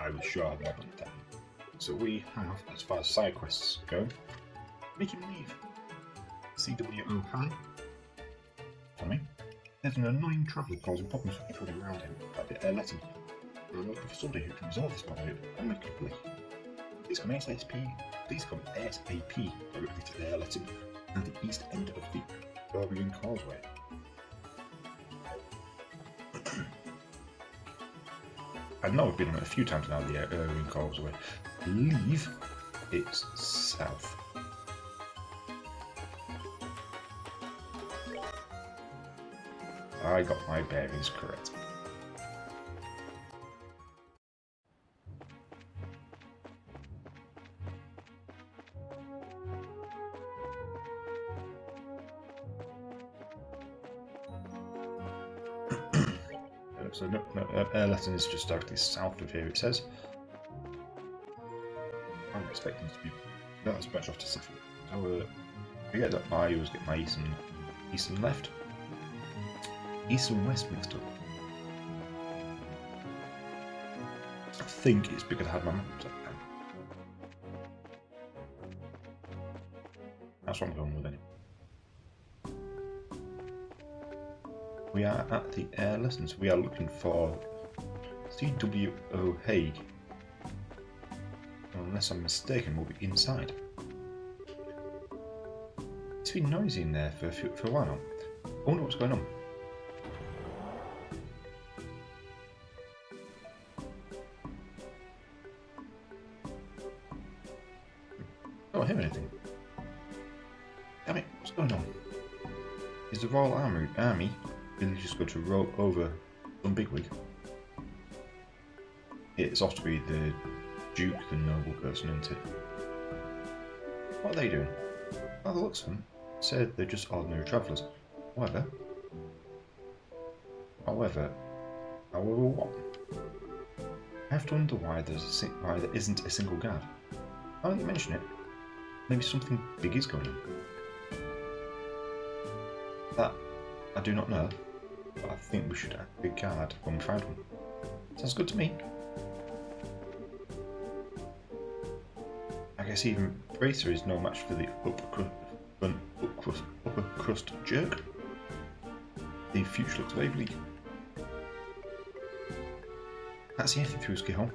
I was sure I had my button down. So we have, as far as side quests go, make him leave. CWO High. Tommy. There's an annoying traveller causing problems for everyone around him at the Air-Letten. We're looking for somebody who can resolve this problem amicably. Please come ASAP directly to the Air-Letten at the east end of the Berwian Causeway. I know I've been on it a few times now, the Berwian Causeway. I believe it's south. I got my bearings correct. So Air-Letten is just directly south of here, it says. I'm expecting to be not as much off to Suffolk. So I get that I always get my east and left. East and west mixed up. I think it's because I had my map upside down. That's what I'm going with anyway. We are at the Air-Letten, so we are looking for CWO Hague. Unless I'm mistaken, we'll be inside. It's been noisy in there for a while now. I wonder what's going on. I don't hear anything. Damn it, what's going on? Is the Royal Army really just going to roll over some bigwig? It's off to be the Duke, the noble person, isn't it? What are they doing? By the looks of them, said they're just ordinary travellers. However, what? I have to wonder why there isn't a single guard. Now that you mention it, maybe something big is going on. That I do not know, but I think we should have a big guard when we find one. Sounds good to me. I guess even Bracer is no match for the upper crust jerk. The future looks very bleak. Can't see anything through his keyhole.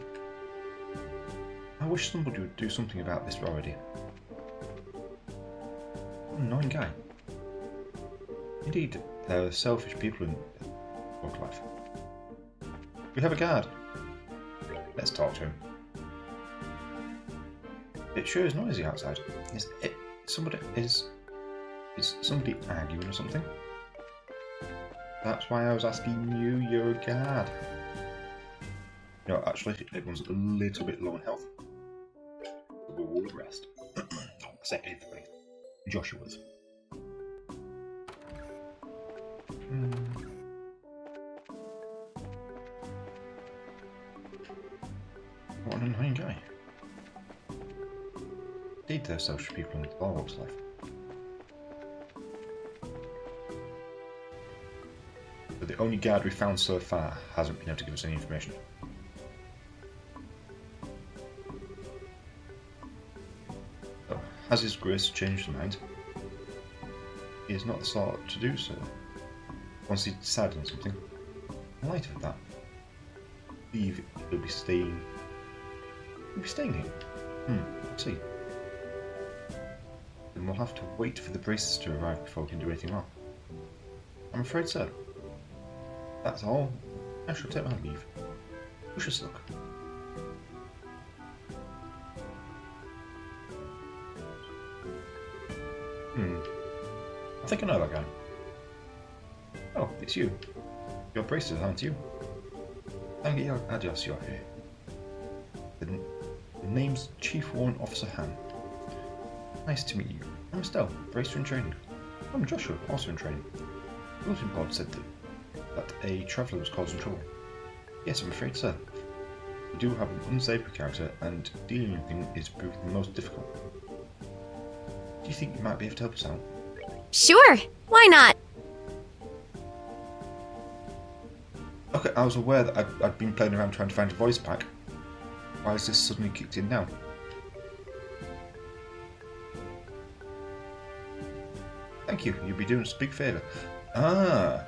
I wish somebody would do something about this already. What an annoying guy. Indeed, there are selfish people in work life. We have a guard. Let's talk to him. It sure is noisy outside. Is somebody arguing or something? That's why I was asking you. You're a guard. No, actually, everyone's a little bit low in health. We'll rest. Except everybody. Joshua's. What an annoying guy. Indeed, there are social people in all walks of life. But the only guard we found so far hasn't been able to give us any information. So, has His Grace changed his mind? He is not the sort to do so. Once he decided on something, in light of that, I believe he'll be staying. He'll be staying here. Let's see. Then we'll have to wait for the braces to arrive before we can do anything more. I'm afraid so. That's all. I shall take my leave. Wish us luck. I think I know that guy. Oh, it's you. You're braces, aren't you? Thank you, adios, you're here. The name's Chief Warrant Officer Han. Nice to meet you. I'm Estelle, bracer in training. I'm Joshua, also in training. The bulletin board said that a traveller was causing trouble. Yes, I'm afraid so. We do have an unsavory character, and dealing with him is proving the most difficult. Do you think you might be able to help us out? Sure, why not? Okay, I was aware that I'd been playing around trying to find a voice pack. Why has this suddenly kicked in now? Thank you, you'll be doing us a big favour. Ah!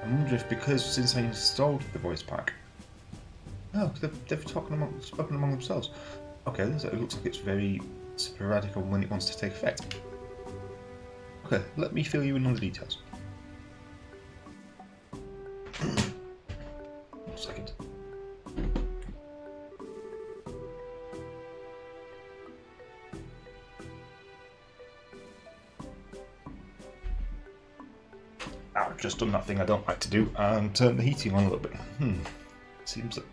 I wonder if because since I installed the voice pack. Oh, they've spoken among themselves. Okay, so it looks like it's very sporadic on when it wants to take effect. Okay, let me fill you in on the details. 1 second. I've just done that thing I don't like to do and turned the heating on a little bit. Seems that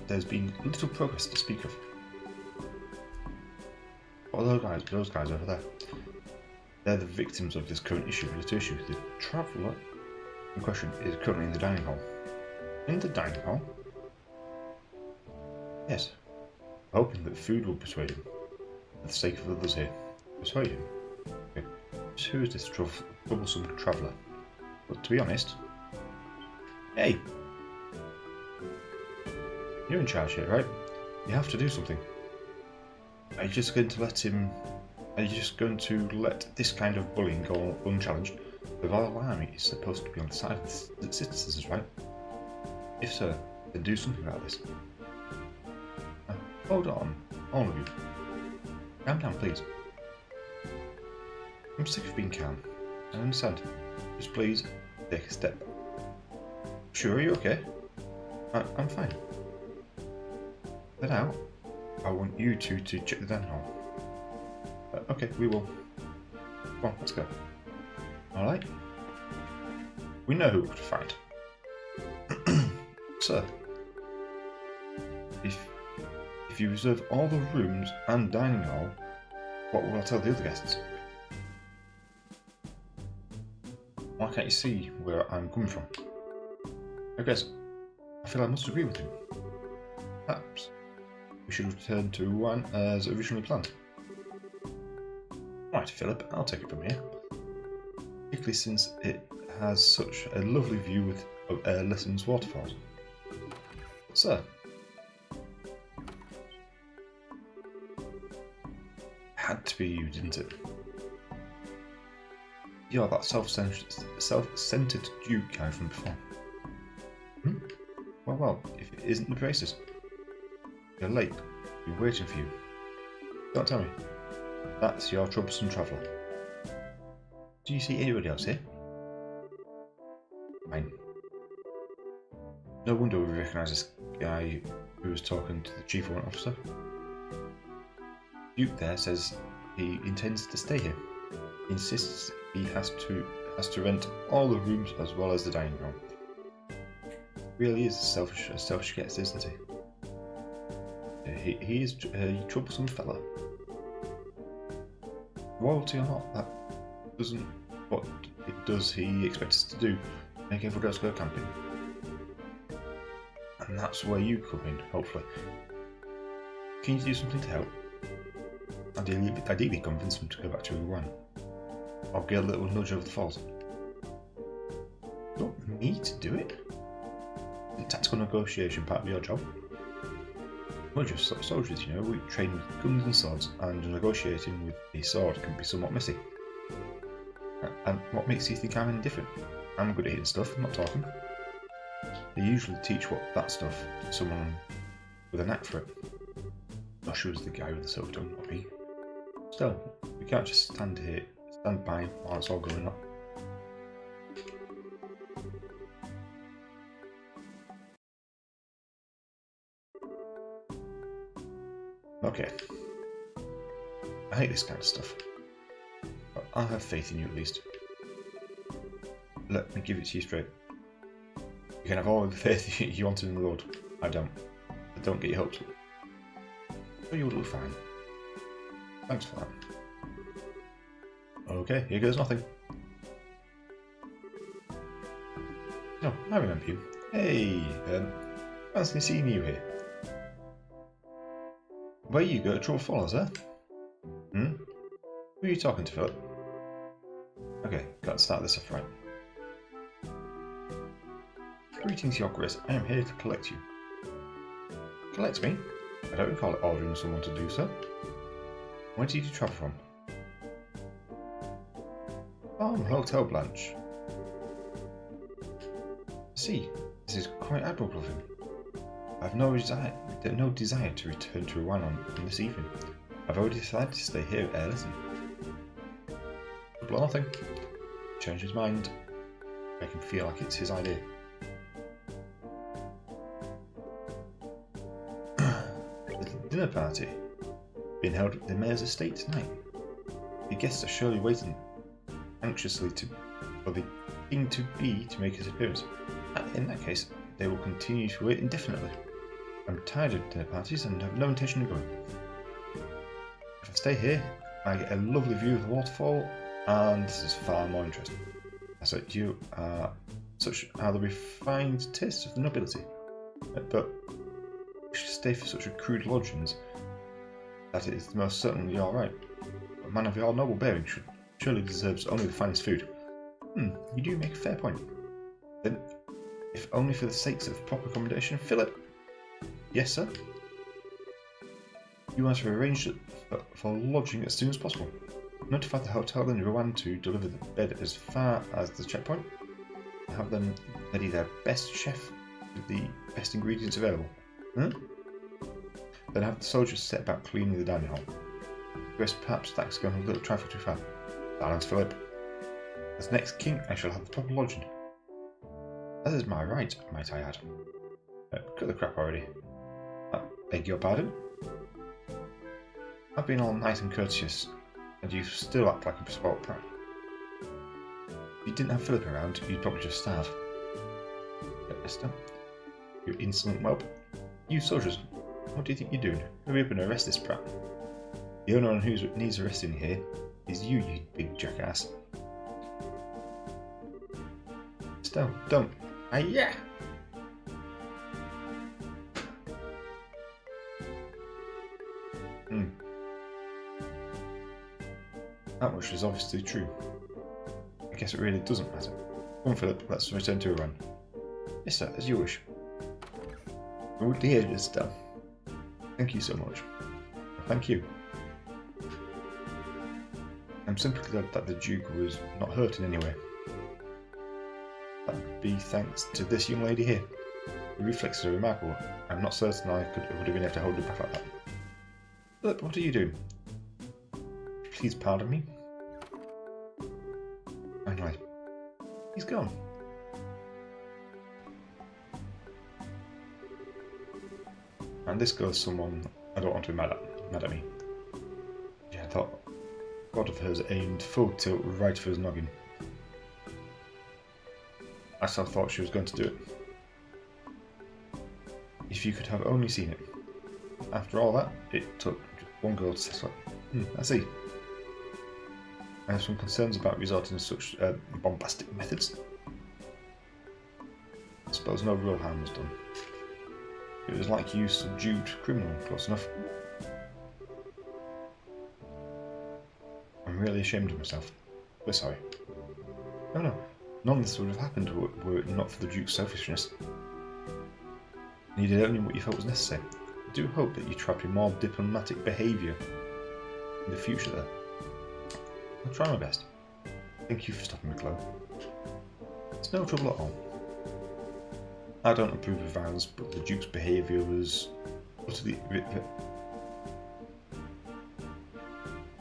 there's been little progress to speak of. What are those guys over there? They're the victims of this current issue. The traveller in question is currently in the dining hall. In the dining hall? Yes. Hoping that food will persuade him. For the sake of others here. Persuade him? Okay. So who is this troublesome traveller? But to be honest... Hey! You're in charge here, right? You have to do something. Are you just going to let him... Are you just going to let this kind of bullying go unchallenged? The Royal Army is supposed to be on the side of the citizens, right? If so, then do something about this. Now, hold on, all of you. Calm down, please. I'm sick of being calm. I understand. Just please, take a step. Sure, are you okay? I'm fine. Then out. I want you two to check the dining hall. Okay, we will. Come on, let's go. Alright. We know who we're to find. Sir, if you reserve all the rooms and dining hall, what will I tell the other guests? Why can't you see where I'm coming from? I guess I feel I must agree with him. Perhaps we should return to Wuhan as originally planned. Right, Philip, I'll take it from here. Particularly since it has such a lovely view of Air-Letten's waterfalls. Sir. Had to be you, didn't it? You're that self-centered Duke guy from before. Well, if it isn't the braces. You're late. Been waiting for you. Don't tell me. That's your troublesome traveller. Do you see anybody else here? Fine. No wonder we recognise this guy who was talking to the chief warrant officer. Duke there says he intends to stay here. He insists he has to rent all the rooms as well as the dining room. Really is as selfish gets, isn't he? He is a troublesome fellow. Royalty or not, that doesn't what it does he expects us to do, make everyone else go camping. And that's where you come in, hopefully. Can you do something to help? Ideally convince him to go back to Wuhan. Or get a little nudge over the falls. You want me to do it? Isn't tactical negotiation part of your job? We're just soldiers, you know, we train with guns and swords, and negotiating with a sword can be somewhat messy. And what makes you think I'm any different? I'm good at hitting stuff, not talking. They usually teach that stuff to someone with a knack for it. Joshua was the guy with the silver tongue, not me. Still, we can't just stand by while it's all going on. Okay. I hate this kind of stuff. But I'll have faith in you at least. Let me give it to you straight. You can have all the faith you wanted in the Lord. I don't. But don't get your hopes up. But you'll do fine. Thanks for that. Okay, here goes nothing. No, I remember you. Hey, fancy seeing you here. Where you go, trouble follows, eh? Who are you talking to, Philip? Okay, gotta start this off right. Greetings, Your Grace. I am here to collect you. Collect me? I don't recall ordering someone to do so. Where did you travel from? Hotel Blanche. See, this is quite admirable of him. I have no desire to return to Rouen on this evening. I've already decided to stay here at Air-Letten. Trouble or nothing. Change his mind. Make him feel like it's his idea. The dinner party being held at the mayor's estate tonight. The guests are surely waiting anxiously for the king-to-be to make his appearance. In that case, they will continue to wait indefinitely. I'm tired of dinner parties and have no intention of going. If I stay here, I get a lovely view of the waterfall, and this is far more interesting. I said you are such are the refined tastes of the nobility, but we should stay for such a crude lodgings that it is most certainly all right. A man of your noble bearing surely deserves only the finest food. You do make a fair point. Then, if only for the sakes of proper accommodation, Philip. Yes, sir. You are to arrange for lodging as soon as possible. Notify the hotel in Rouen to deliver the bed as far as the checkpoint. Have them ready their best chef with the best ingredients available. Then have the soldiers set about cleaning the dining hall. Rest perhaps that's going a little trifle too far. Silence, Philip. As next king, I shall have the proper lodging. That is my right, might I add. Cut the crap already. Beg your pardon? I've been all nice and courteous, and you still act like a spoiled brat. If you didn't have Philip around, you'd probably just starve. Esther, you insolent whelp. You soldiers, what do you think you're doing? Hurry up and arrest this brat. The only one who needs arresting here is you big jackass. Still, don't. Yeah. That much is obviously true. I guess it really doesn't matter. Come on, Philip, let's return to Iran. Yes, sir, as you wish. Oh dear, Esther. Thank you so much. Thank you. I'm simply glad that the Duke was not hurt in any way. That'd be thanks to this young lady here. The reflexes are remarkable. I'm not certain I would have been able to hold her back like that. Philip, what are you doing? Please pardon me. Finally, he's gone. And this girl's someone I don't want to be mad at me. Yeah, I thought God of hers aimed full tilt right for his noggin. I still thought she was going to do it. If you could have only seen it. After all that, it took just one girl to settle it. I see. I have some concerns about resorting to such bombastic methods. I suppose no real harm was done. It was like you subdued criminal, close enough. I'm really ashamed of myself. We're sorry. No, none of this would have happened were it not for the Duke's selfishness. You did only what you felt was necessary. I do hope that you try to be more diplomatic behaviour in the future there. I'll try my best. Thank you for stopping me, Chloe. It's no trouble at all. I don't approve of violence, but the Duke's behaviour was utterly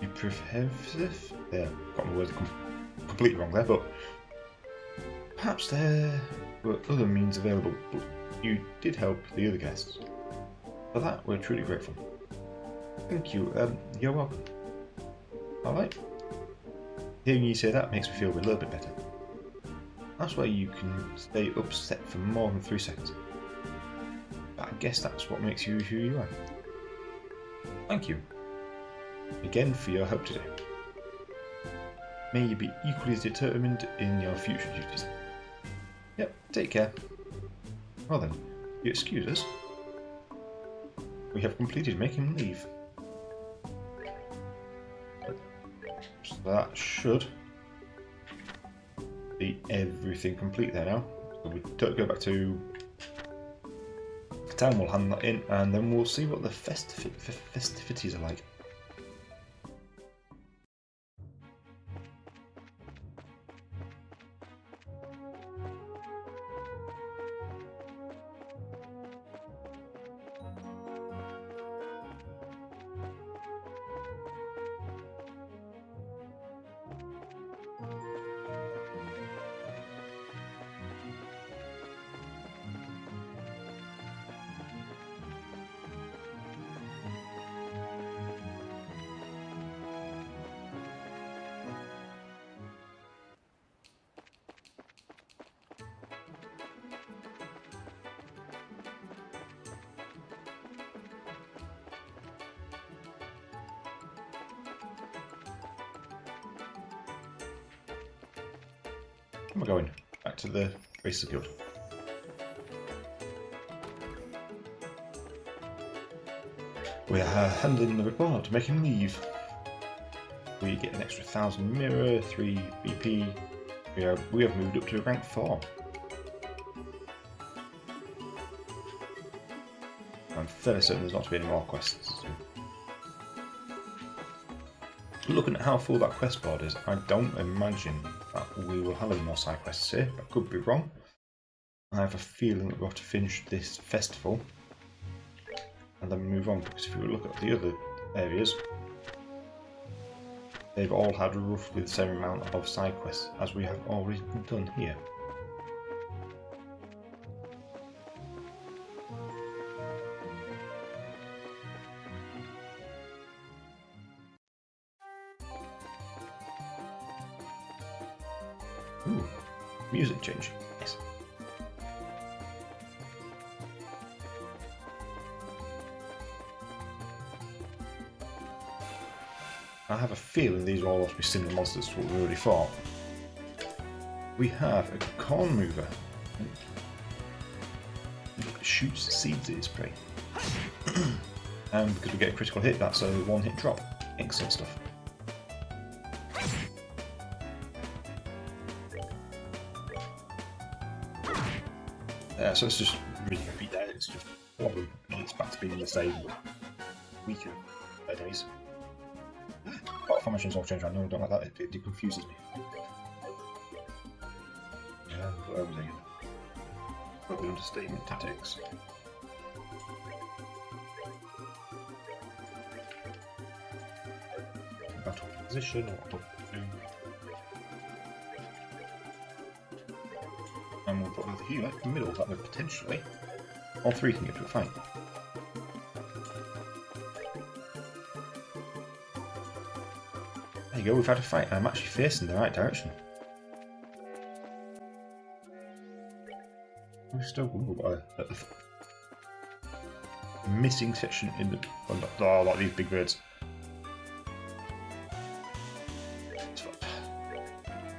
reprehensive. There, got my words completely wrong there, but perhaps there were other means available, but you did help the other guests. For that, we're truly grateful. Thank you. You're welcome. Alright. Hearing you say that makes me feel a little bit better. That's where you can stay upset for more than 3 seconds. But I guess that's what makes you who you are. Thank you again for your help today. May you be equally as determined in your future duties. Yep, take care. Well then, you excuse us. We have completed making leave. So that should be everything complete there now. So we don't go back to Town will hand that in, and then we'll see what the festivities are like. Where am I going? Back to the Rehearsal Guild. We are handling the report, making leave. We get an extra 1,000 mirror, 3 BP. We have moved up to rank 4. I'm fairly certain there's not to be any more quests. Looking at how full that quest board is, I don't imagine that we will have any more side quests here. I could be wrong. I have a feeling that we'll have to finish this festival and then move on, because if you look at the other areas, they've all had roughly the same amount of side quests as we have already done here. Ooh, music change. Yes. I have a feeling these will all be similar monsters to what we already fought. We have a corn mover. It shoots seeds at its prey. And because we get a critical hit, that's a one-hit drop. Excellent stuff. So it's just really beat there. It's just wobbly. It's back to being the same weaker days. But formations all change. I know I don't like that. It confuses me. Yeah, what was I? Probably understatement tactics. Battle position. What do? And we'll put the healer in the middle, that way potentially all three can get to a fight. There you go, we've had a fight, and I'm actually facing the right direction. We're still at the missing section in the... Oh, like these big birds.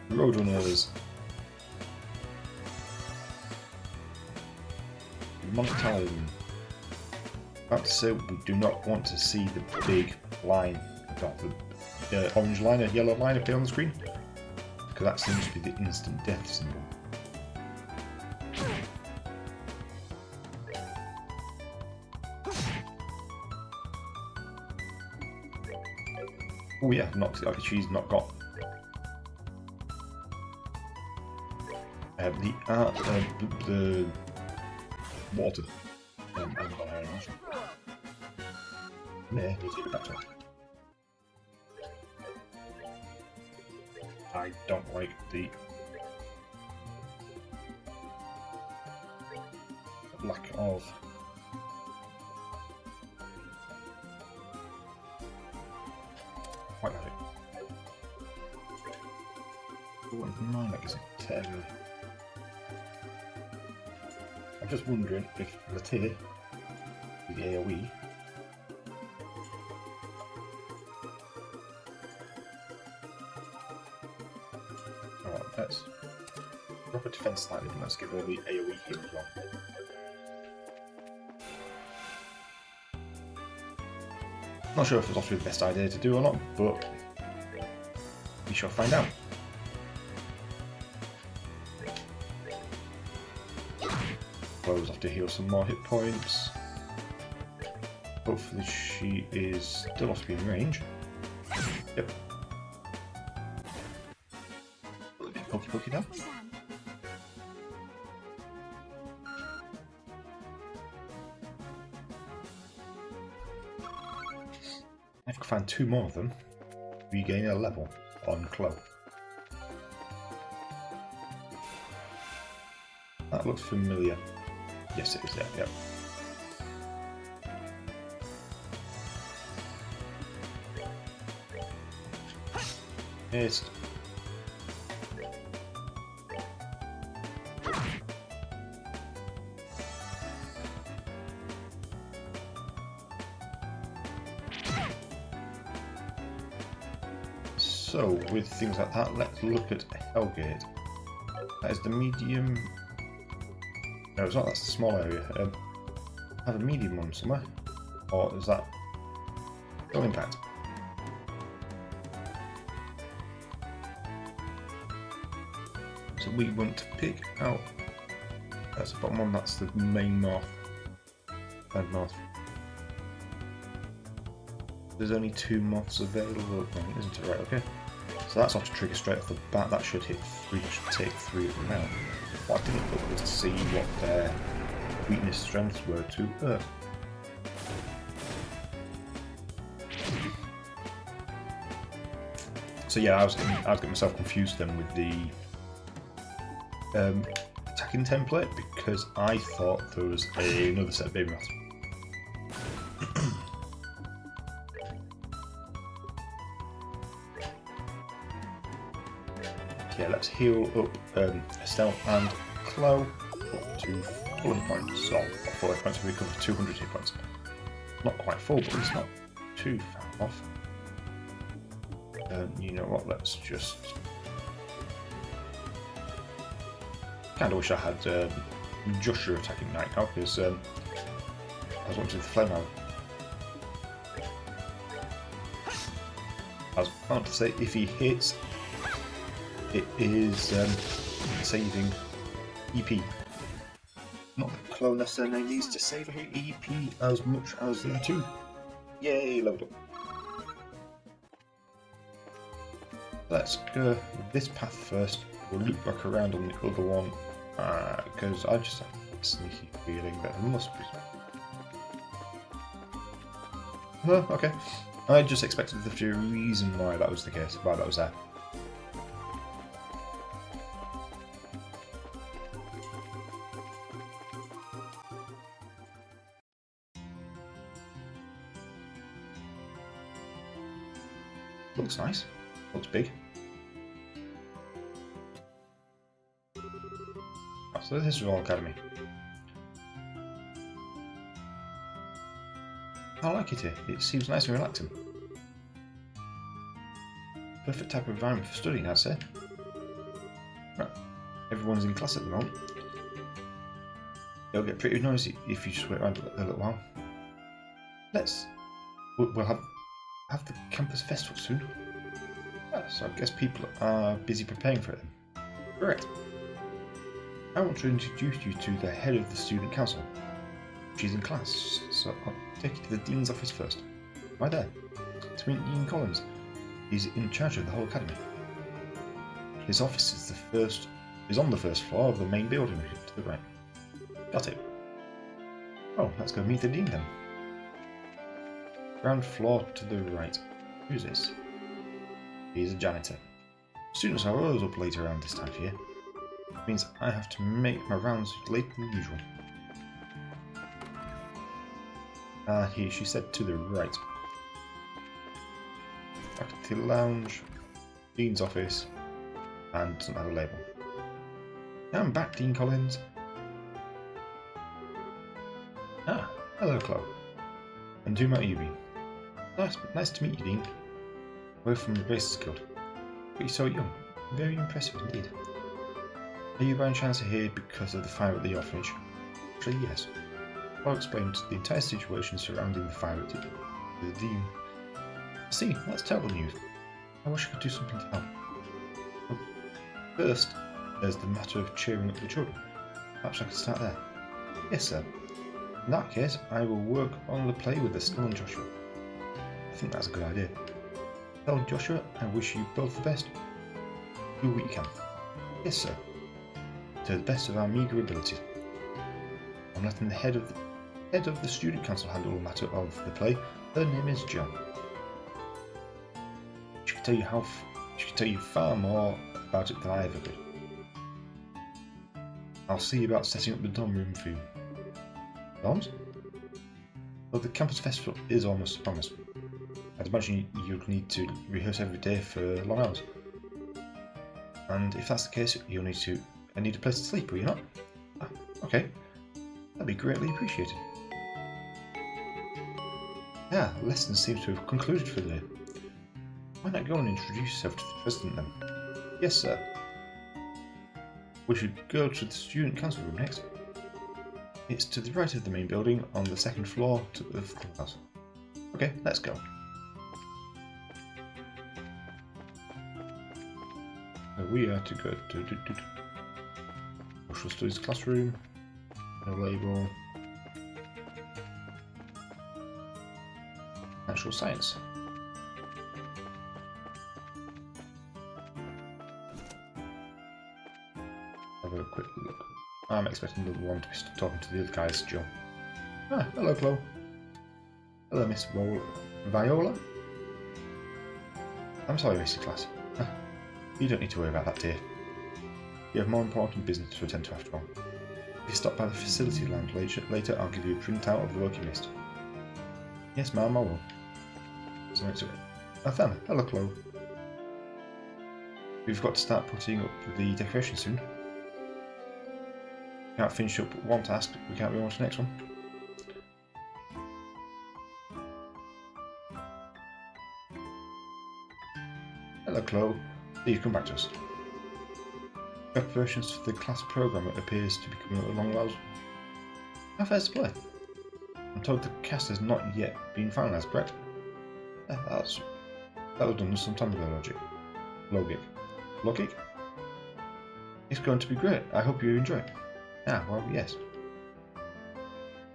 Roadrunners. Monotone. About to say we do not want to see the big line, the orange line and yellow line appear on the screen, because that seems to be the instant death symbol. Oh yeah, not like she's not got the water. I don't like the lack of white magic. Oh, my neck is terrible. I'm just wondering if Latir, the AoE, alright, let's drop a defense slightly and let's give her the AoE here as well. Not sure if it's actually the best idea to do or not, but we shall find out. Well, Chloe's have to heal some more hit points. Hopefully she is still off to be in range. Yep. A little bit pokey pokey now. If I can find 2 more of them, we gain a level on Chloe. That looks familiar. Yes, it is there, yep. Missed. So, with things like that, let's look at Hellgate. That is the medium... No, it's not, that's the small area. I have a medium one somewhere. Or is that... Full Impact? So we want to pick out... That's the bottom one, that's the main north. And north. There's only 2 moths available at the moment, isn't it? Right, okay. So that's off to trigger straight off the bat. That should hit 3, that should take 3 of them out. What I didn't look was to see what their weakness strengths were to Earth. So yeah, I was getting myself confused then with the attacking template because I thought there was another set of baby moths. Yeah, let's heal up Estelle and Chloe up to full hit points. So, 4 hit points, we recover 200 hit points. Not quite full, but it's not too far off. You know what, let's just... Kinda wish I had Joshua attacking Knight now, because I was wanting the Flame Arrow. I was about to say, if he hits, it is saving EP. Not that Chloe necessarily needs to save her EP as much as the other 2. Yay, leveled up. Let's go this path first. We'll loop back around on the other one because I just have a sneaky feeling that there must be. Oh, okay. I just expected there to be a reason why that was the case, why that was there. Looks nice. Looks big. Oh, so this is Royal Academy. I like it here. It seems nice and relaxing. Perfect type of environment for studying, I'd say. Right. Everyone's in class at the moment. It'll get pretty noisy if you just wait around a little while. We'll have the campus festival soon. So I guess people are busy preparing for it then. Correct. I want to introduce you to the head of the student council. She's in class, so I'll take you to the dean's office first. Right there. To meet Dean Collins. He's in charge of the whole academy. His office is on the first floor of the main building to the right. Got it. Oh, let's go meet the dean then. Ground floor to the right. Who's this? He's a janitor. Students are always up late around this time of year. It means I have to make my rounds later than usual. Here, she said to the right. Faculty lounge, Dean's office, and doesn't have a label. I'm back, Dean Collins. Ah, hello, Chloe. And who might you be? Nice to meet you, Dean. We're from the Racers Guild. But you're so young. Very impressive indeed. Are you by any chance here because of the fire at the orphanage? Actually, yes. I'll explain the entire situation surrounding the fire to the Dean. See, that's terrible news. I wish I could do something to help. But first, there's the matter of cheering up the children. Perhaps I could start there. Yes, sir. In that case, I will work on the play with Estelle and Joshua. I think that's a good idea. Tell Joshua I wish you both the best. Do what you can. Yes, sir. To the best of our meagre abilities. I'm letting the head of the student council handle the matter of the play. Her name is Jo. She can tell you far more about it than I ever could. I'll see about setting up the dorm room for you. Dorms? Well, the campus festival is almost upon us. I'd imagine you'd need to rehearse every day for long hours. And if that's the case, you'll need a place to sleep, will you not? Ah, okay. That'd be greatly appreciated. Yeah, the lesson seems to have concluded for the day. Why not go and introduce yourself to the president then? Yes, sir. We should go to the student council room next. It's to the right of the main building on the second floor of the clubhouse. Okay, let's go. So we are to go to social studies classroom. No label. Natural science. Have a quick look. I'm expecting the one to be talking to the other guys, Joe. Ah, hello, Chloe. Hello, Miss Viola. I'm sorry, Mr. Class. You don't need to worry about that, dear. You have more important business to attend to after all. If you stop by the facility lounge later, I'll give you a printout of the work you missed. Yes, ma'am, I will. So it's Nathana, hello, Chloe. We've got to start putting up the decorations soon. Can't finish up one task, we can't move on to the next one. Hello, Chloe. You've come back to us. Preparations for the class program appears to be coming along well. How fair's the play? I'm told the cast has not yet been finalised, correct? That was done some time ago, Logic? It's going to be great. I hope you enjoy it. Ah, well, yes.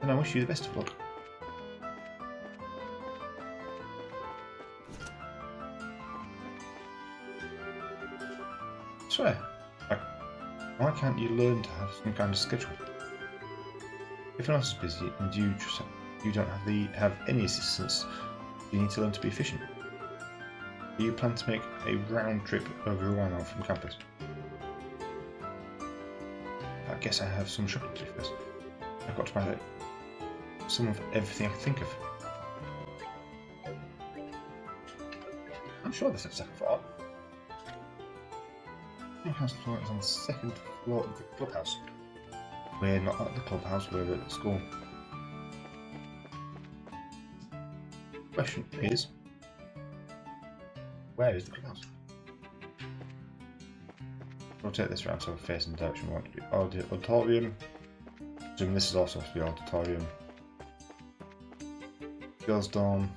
Then I wish you the best of luck. I swear, why can't you learn to have some kind of schedule? Everyone else is busy and you don't have any assistance. You need to learn to be efficient. Do you plan to make a round trip over a while from campus? I guess I have some shopping to do first. I've got to buy some of everything I can think of. I'm sure there's a second floor. The house floor is on the second floor of the clubhouse. We're not at the clubhouse, we're at school. Question is, where is the clubhouse? We'll take this round so we're facing the direction we want to be. Auditorium. Assuming this is also supposed to be auditorium. Girls' dorm.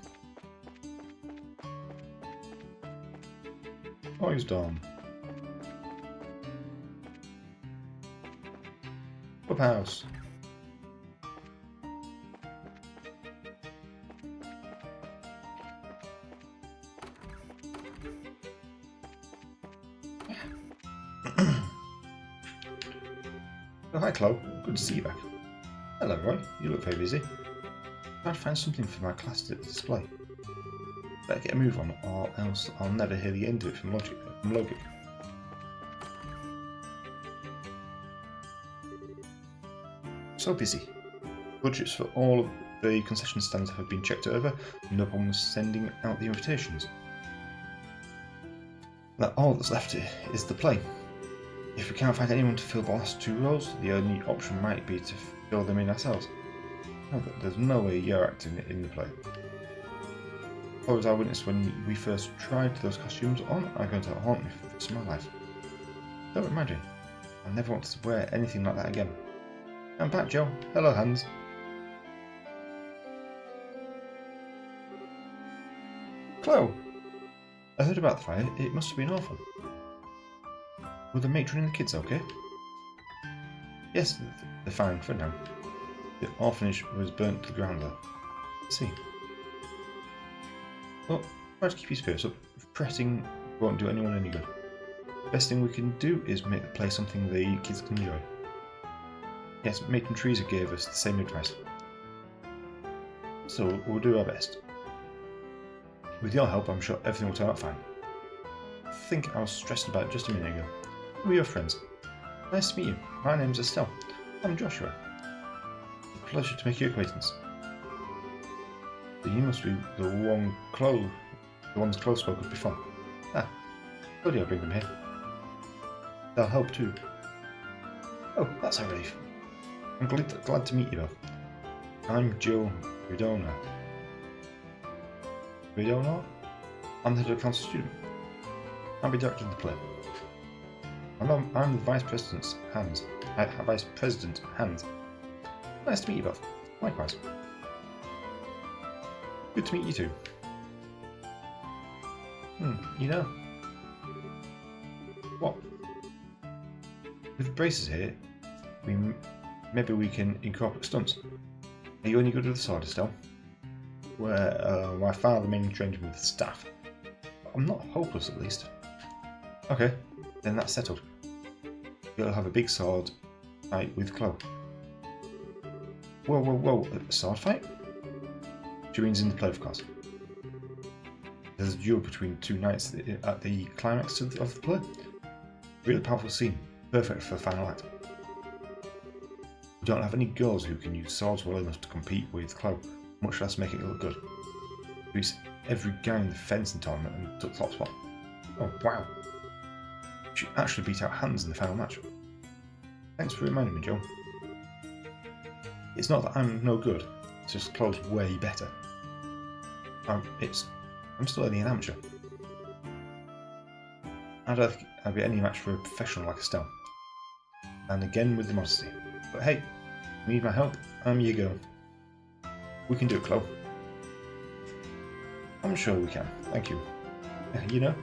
Boys' dorm. Clubhouse. Oh, hi, Chloe. Good to see you back. Hello, Roy. You look very busy. I'd find something for my class to display. Better get a move on, or else I'll never hear the end of it from Logic. So busy. Budgets for all of the concession stands have been checked over, and no problem sending out the invitations. Now all that's left is the play. If we can't find anyone to fill the last two roles, the only option might be to fill them in ourselves. No, there's no way you're acting in the play. As I witnessed when we first tried those costumes on are going to haunt me for the rest of my life. Don't imagine. I never want to wear anything like that again. I'm back, Joe. Hello, Hans. Chloe! I heard about the fire. It must have been awful. Were the matron and the kids okay? Yes, they're fine for now. The orphanage was burnt to the ground there. Let's see. Well, try to keep your spirits up. Fretting won't do anyone any good. The best thing we can do is make the play something the kids can enjoy. Yes, Mate and Teresa gave us the same advice. So we'll do our best. With your help, I'm sure everything will turn out fine. I think I was stressed about it just a minute ago. Who are your friends? Nice to meet you. My name's Estelle. I'm Joshua. A pleasure to make your acquaintance. So you must be the ones Chloe spoke of before. Ah, told you I'd bring them here. They'll help too. Oh, that's a relief. I'm glad to meet you both. I'm Joe Ridona. Ridona? I'm the head of council student. I'll be directing the play. I'm the Vice President's hands. Vice President Hands. Nice to meet you both. Likewise. Good to meet you too. You know. What? With braces here, maybe we can incorporate stunts. Are you any good with the sword, Estelle? My father mainly trained me with staff. I'm not hopeless, at least. Okay, then that's settled. You'll have a big sword fight with Chloe. Whoa, a sword fight? She means in the play, of course. There's a duel between two knights at the climax of the play. Really powerful scene, perfect for the final act. We don't have any girls who can use swords well enough to compete with Chloe, much less make it look good. We beat every guy in the fencing tournament and took the top spot. Oh wow! She actually beat out Hans in the final match. Thanks for reminding me, Joe. It's not that I'm no good, it's just Chloe's way better. I'm still only an amateur. I'd be any match for a professional like Estelle. And again with the modesty. But hey, you need my help? I'm your girl. We can do it, Chloe. I'm sure we can, thank you. You know,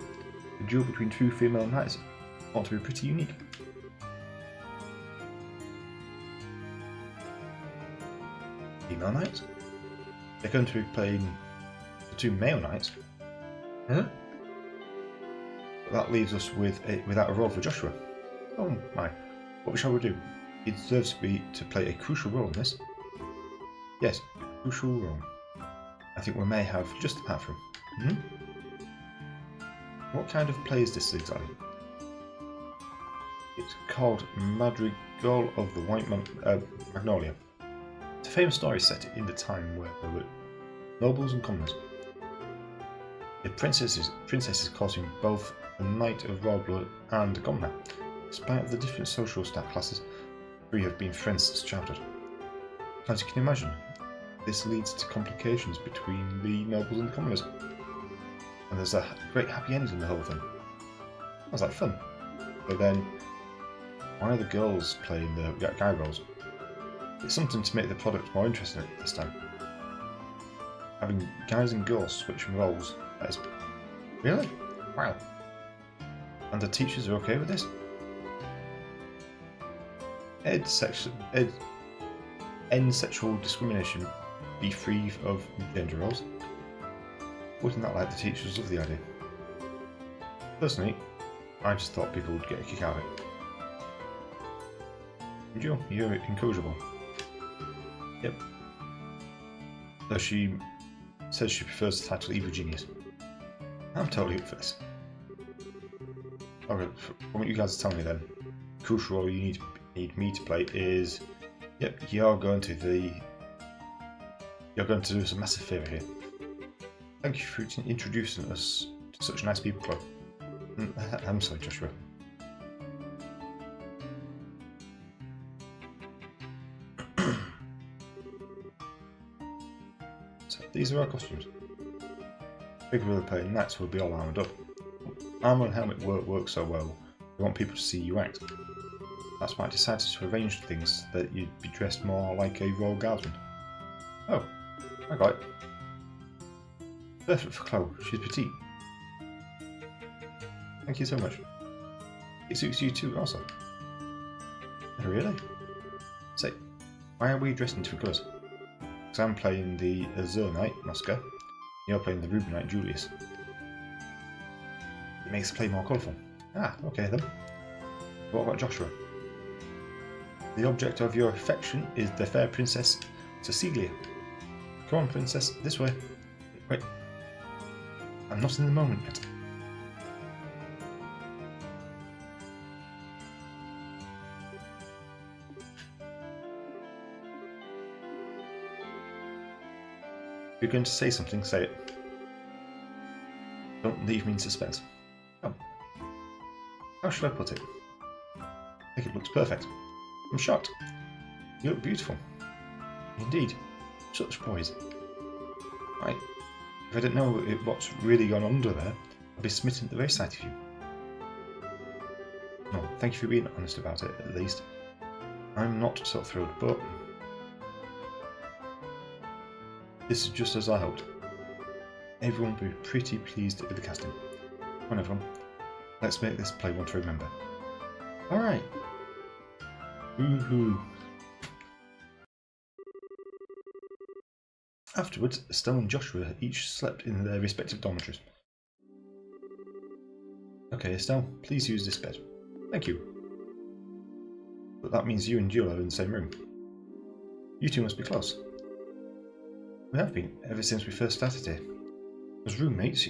the duel between two female knights ought to be pretty unique. Female knights? They're going to be playing the two male knights. Huh? But that leaves us without a role for Joshua. Oh my, what shall we do? He deserves to play a crucial role in this. Yes, a crucial role. I think we may have just the part for him. What kind of play is this exactly? It's called Madrigal of the White Magnolia. It's a famous story set in the time where there were nobles and commoners. The princesses causing both a knight of royal blood and a commoner. Despite the different social classes, three have been friends since childhood. As you can imagine, this leads to complications between the nobles and the commoners. And there's a great happy ending in the whole thing. That was like fun. But then, why are the girls playing the guy roles? It's something to make the product more interesting this time. Having guys and girls switching roles, that is... Really? Wow. And the teachers are okay with this? End sexual discrimination, be free of gender roles. Wouldn't that like the teachers love the idea? Personally, I just thought people would get a kick out of it. Joe, you're incorrigible. Yep. Though she says she prefers the title Evil Genius. I'm totally up for this. Okay, from what you guys are telling me then, the crucial role you need me to play is, yep, you're going to do us a massive favour here. Thank you for introducing us to such nice people, Chloe. I'm sorry, Joshua. So these are our costumes. Big Wheel playing knights will be all armoured up. Armour and helmet work so well, we want people to see you act. That's why I decided to arrange things that you'd be dressed more like a Royal Guardsman. Oh, I got it. Perfect for Chloe, she's petite. Thank you so much. It suits you too also. Really? Say, Why are we dressed in different colours? Because I'm playing the Azure Knight, Oscar. You're playing the Ruby Knight, Julius. It makes the play more colourful. Ah, okay then. What about Joshua? The object of your affection is the fair Princess Cecilia. Come on, Princess, this way. Wait. I'm not in the moment yet. If you're going to say something, say it. Don't leave me in suspense. Oh. How should I put it? I think it looks perfect. I'm shocked. You look beautiful. Indeed. Such poise. Right. If I didn't know what's really gone under there, I'd be smitten at the very sight of you. No, thank you for being honest about it, at least. I'm not so thrilled, but this is just as I hoped. Everyone will be pretty pleased with the casting. Come on, everyone. Let's make this play one to remember. Alright. Woohoo. Afterwards, Estelle and Joshua each slept in their respective dormitories. Okay, Estelle, please use this bed. Thank you. But that means you and Jill are in the same room. You two must be close. We have been, ever since we first started here. As roommates,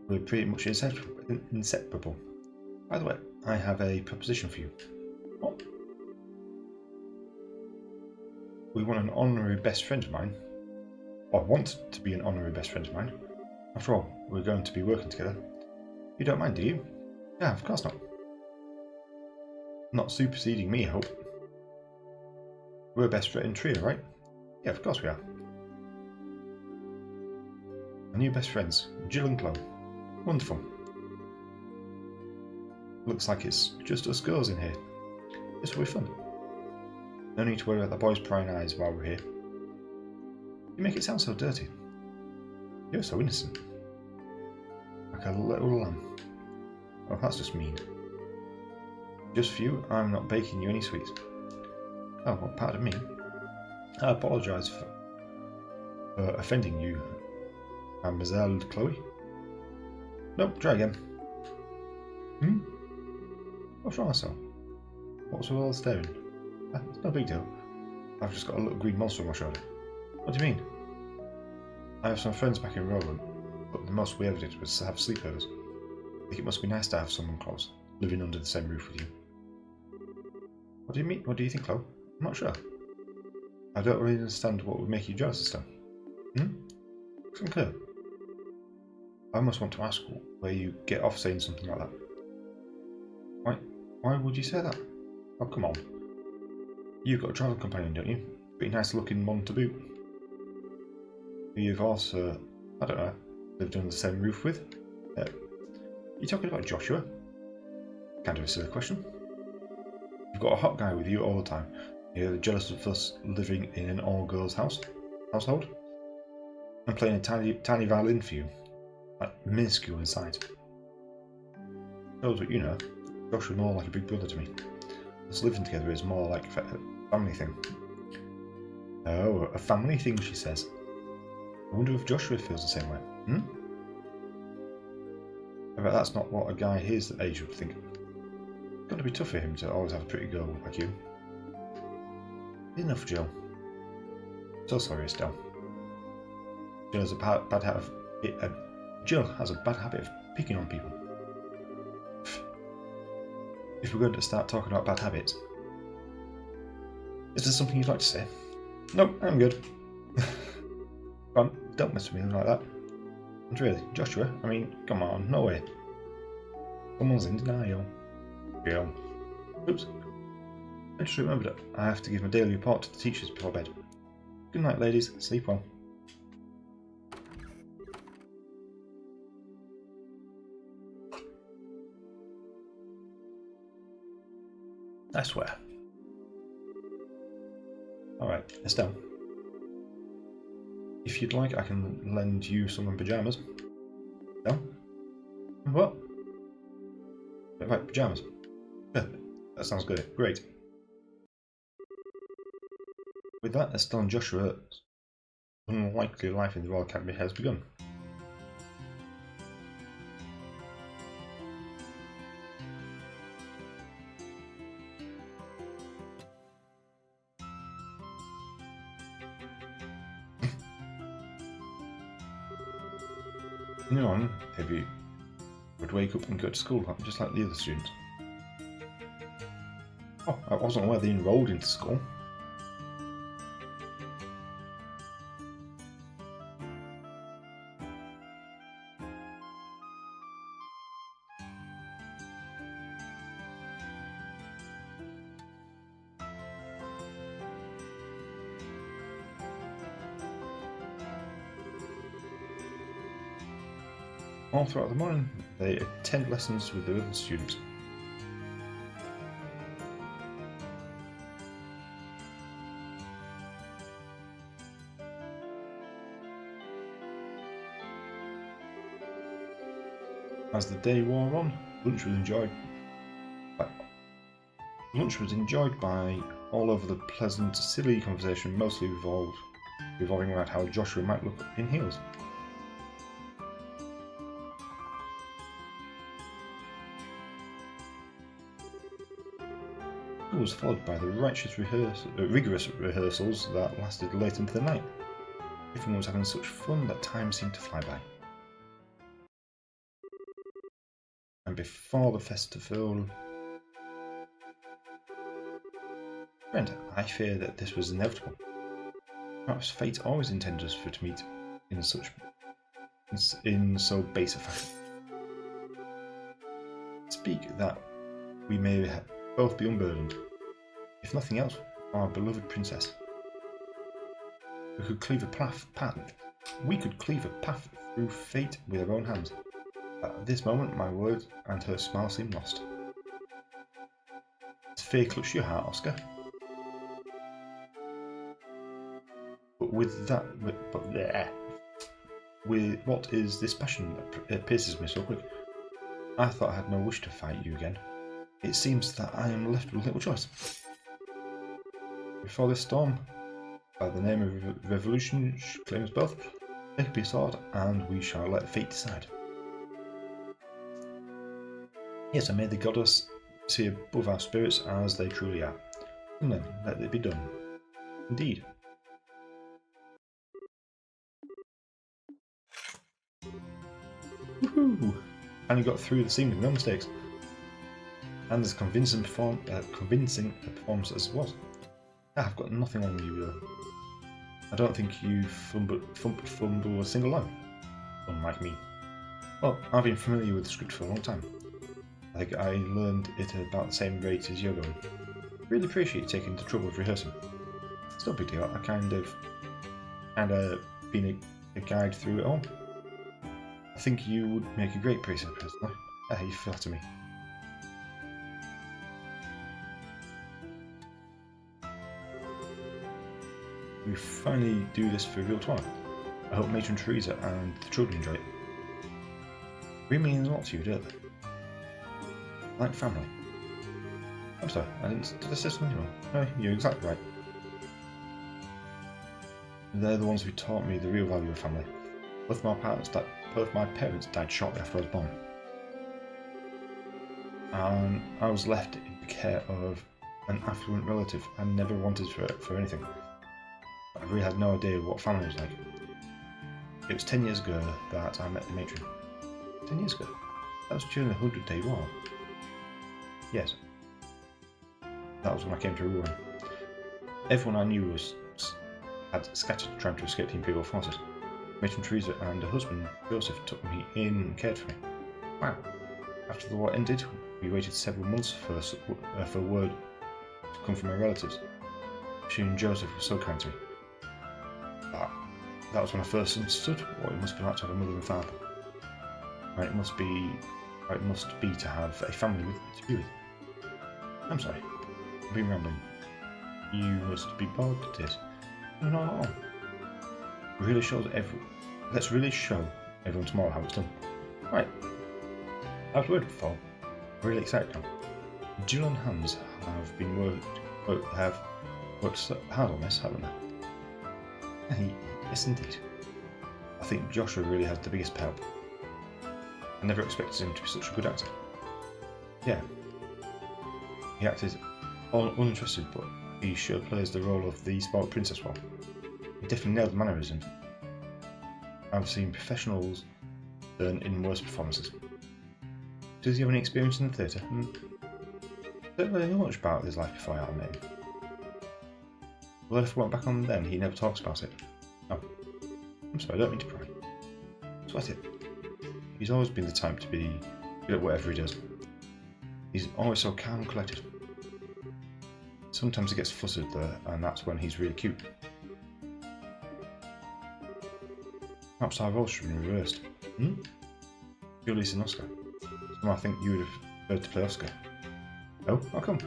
we're pretty much inseparable. By the way, I have a proposition for you. What? We want an honorary best friend of mine. Or want to be an honorary best friend of mine. After all, we're going to be working together. You don't mind, do you? Yeah, of course not. Not superseding me, I hope. We're a best friend trio, right? Yeah, of course we are. Our new best friends, Jill and Chloe. Wonderful. Looks like it's just us girls in here. This will be fun. No need to worry about the boys' prying eyes while we're here. You make it sound so dirty. You're so innocent. Like a little lamb. Oh, that's just mean. Just for you, I'm not baking you any sweets. Oh, well, pardon me. I apologise for offending you, Mademoiselle Chloe. Nope, try again. What's wrong, so? What's with all the staring? It's no big deal. I've just got a little green monster on my shoulder. What do you mean? I have some friends back in Roland, but the most we ever did was to have sleepovers. I think it must be nice to have someone close, living under the same roof with you. What do you mean? What do you think, Chloe? I'm not sure. I don't really understand what would make you jealous of stuff. It's unclear. I almost want to ask where you get off saying something like that. Why would you say that? Oh, come on. You've got a travel companion, don't you? Pretty nice looking one to boot. Who you've also, I don't know, lived under the same roof with? You talking about Joshua? Kind of a silly question. You've got a hot guy with you all the time. You're jealous of us living in an all-girls household? I'm playing a tiny violin for you, like minuscule in size. Shows what you know. Joshua's more like a big brother to me. Us living together is more like a family thing. Oh, a family thing, she says. I wonder if Joshua feels the same way. I bet that's not what a guy his age would think. It's got to be tough for him to always have a pretty girl like you. Enough, Jill. So sorry, Estelle. Jill has a bad habit of picking on people. If we're going to start talking about bad habits, is there something you'd like to say? Nope, I'm good. Come on, don't mess with me like that. And really, Joshua, I mean, come on, no way. Someone's in denial. Jill. Oops. I just remembered it. I have to give my daily report to the teachers before bed. Good night, ladies. Sleep well. I swear. Alright, Estelle. If you'd like, I can lend you some pyjamas. No? What? Right, pyjamas. Yeah, that sounds good. Great. With that, Estelle and Joshua's unlikely life in the Royal Academy has begun. From now on, Debbie would wake up and go to school just like the other students. Oh, I wasn't aware they enrolled into school. All throughout the morning, they attend lessons with the other students. As the day wore on, lunch was enjoyed by all over the pleasant, silly conversation, mostly revolving around how Joshua might look in heels. It was followed by the rigorous rehearsals that lasted late into the night. Everyone was having such fun that time seemed to fly by. And before the festival, Brent, I fear that this was inevitable. Perhaps fate always intended us to meet in so base a fashion. Speak that we may both be unburdened, if nothing else, our beloved princess. We could cleave a path through fate with our own hands. At this moment, my words and her smile seemed lost. Does fear clutch your heart, Oscar? With what is this passion that pierces me so quick? I thought I had no wish to fight you again. It seems that I am left with little choice. Before this storm, by the name of revolution claims both, take up your sword, and we shall let fate decide. Yes, and may the goddess see above our spirits as they truly are. And then, let it be done. Indeed. Woohoo! Finally got through this evening, no mistakes. And as convincing a performance as it was. I've got nothing on you, though. I don't think you fumble a single line, unlike me. Well, I've been familiar with the script for a long time. I think I learned it at about the same rate as you're going. Really appreciate you taking the trouble of rehearsing. It's no big deal. I kind of been a guide through it all. I think you would make a great priest, personally. You flatter me. We finally do this for real time. I hope Matron Teresa and the children enjoy it. We mean a lot to you, don't they? Like family. I'm sorry, did I say something wrong? No, you're exactly right. They're the ones who taught me the real value of family. Both my parents died shortly after I was born. And I was left in the care of an affluent relative and never wanted for anything. I really had no idea what family was like. It was 10 years ago that I met the matron. 10 years ago? That was during the 100-Day War. Yes. That was when I came to Rouen. Everyone I knew had scattered trying to escape the Imperial forces. Matron Teresa and her husband, Joseph, took me in and cared for me. Wow. After the war ended, we waited several months for word to come from my relatives. She and Joseph were so kind to me. That was when I first understood what it must be like to have a mother and father. And it must be to have a family to be with. I'm sorry, I've been rambling. You must be bored to tears. No, not at all. Let's really show everyone tomorrow how it's done. Right. I've word before. I'm really excited now. Jill and Hans have worked hard on this, haven't they? Yes, indeed. I think Joshua really has the biggest help. I never expected him to be such a good actor. Yeah. He acted all uninterested, but he sure plays the role of the spoiled princess well. He definitely nailed the mannerisms. I've seen professionals turn in worse performances. Does he have any experience in the theatre? Don't really know much about his life before I met him. Well, if I went back on then, he never talks about it. Oh, I'm sorry, I don't mean to pry. Sweat it. He's always been the type to be good at whatever he does. He's always so calm and collected. Sometimes he gets flustered though, and that's when he's really cute. Perhaps our roles should be reversed. Julius and Oscar. So I think you would have preferred to play Oscar. Oh, how come?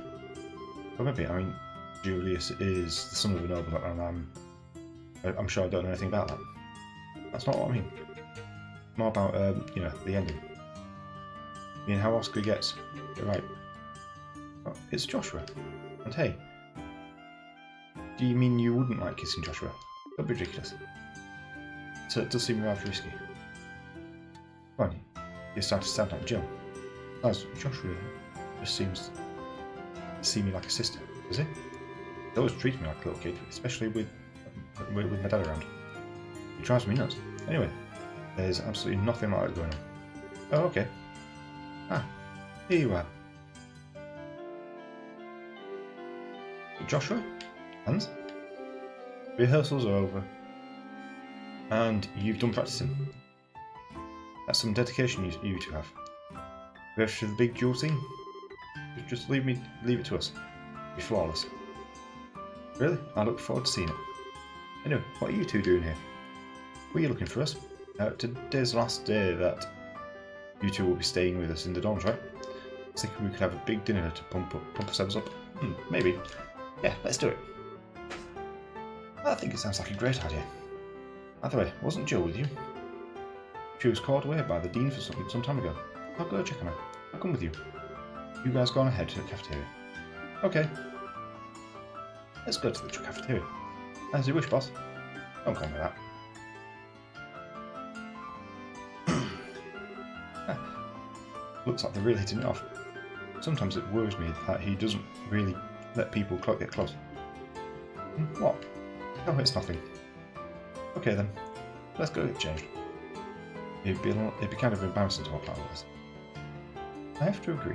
Well, maybe. I mean, Julius is the son of a noble, and I'm sure I don't know anything about that. That's not what I mean. More about, you know, the ending. I mean, how Oscar gets. You're right. Oh, it's Joshua. And hey, do you mean you wouldn't like kissing Joshua? That'd be ridiculous. So it does seem rather risky. Well, you start to sound like Jill. As Joshua just seems to see me like a sister, does he? He always treats me like a little kid, especially with my dad around. He drives me nuts. Anyway, there's absolutely nothing like that going on. Oh, okay. Ah, here you are. Joshua? And? Rehearsals are over. And you've done practicing. That's some dedication you two have. Ready for the big duel scene? Just leave it to us. Be flawless. Really? I look forward to seeing it. Anyway, what are you two doing here? Were you looking for us? Today's the last day that you two will be staying with us in the dorms, right? I was thinking we could have a big dinner to pump ourselves up. Maybe. Yeah, let's do it. I think it sounds like a great idea. By the way, wasn't Jill with you? She was called away by the dean for some time ago. I'll go check on her. I'll come with you. You guys go on ahead to the cafeteria. Okay. Let's go to the cafeteria. As you wish, boss. Don't call me that. Looks like they're really hitting it off. Sometimes it worries me that he doesn't really let people get close. What? Oh, it's nothing. Okay then, let's go get changed. It'd be kind of embarrassing to walk out of this. I have to agree.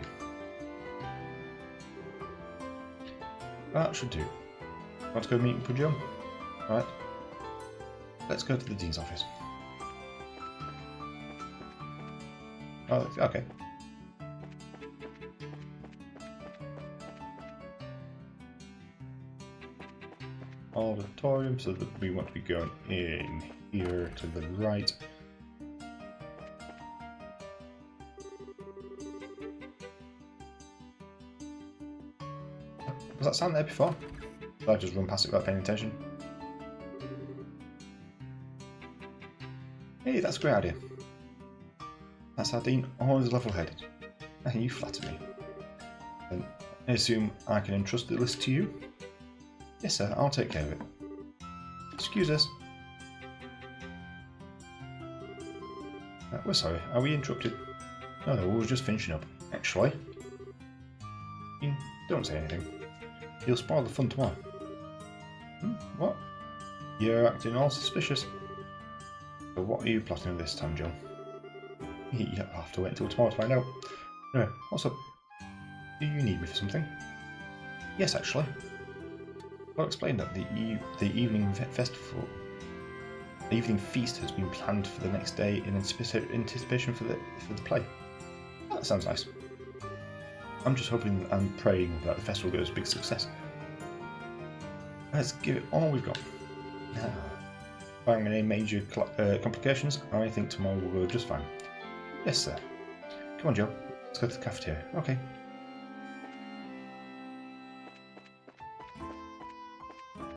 That should do. Want to go meet with Joe? Alright. Let's go to the dean's office. Oh, okay. Auditorium, so that we want to be going in here to the right. Was that sound there before? Did I just run past it without paying attention? Hey, that's a great idea. That's our dean, always level-headed. You flatter me. Then I assume I can entrust the list to you? Yes, sir, I'll take care of it. Excuse us. We're sorry, are we interrupted? No, we were just finishing up. Actually, don't say anything. You'll spoil the fun tomorrow. What? You're acting all suspicious. So what are you plotting this time, John? You'll have to wait until tomorrow to find out. No, what's up? Do you need me for something? Yes, actually. I'll explain that the evening festival, the evening feast has been planned for the next day in anticipation for the play. That sounds nice. I'm just hoping and praying that the festival goes a big success. Let's give it all we've got. Now, barring any major complications, I think tomorrow will go just fine. Yes, sir. Come on, Joe. Let's go to the cafeteria. Okay.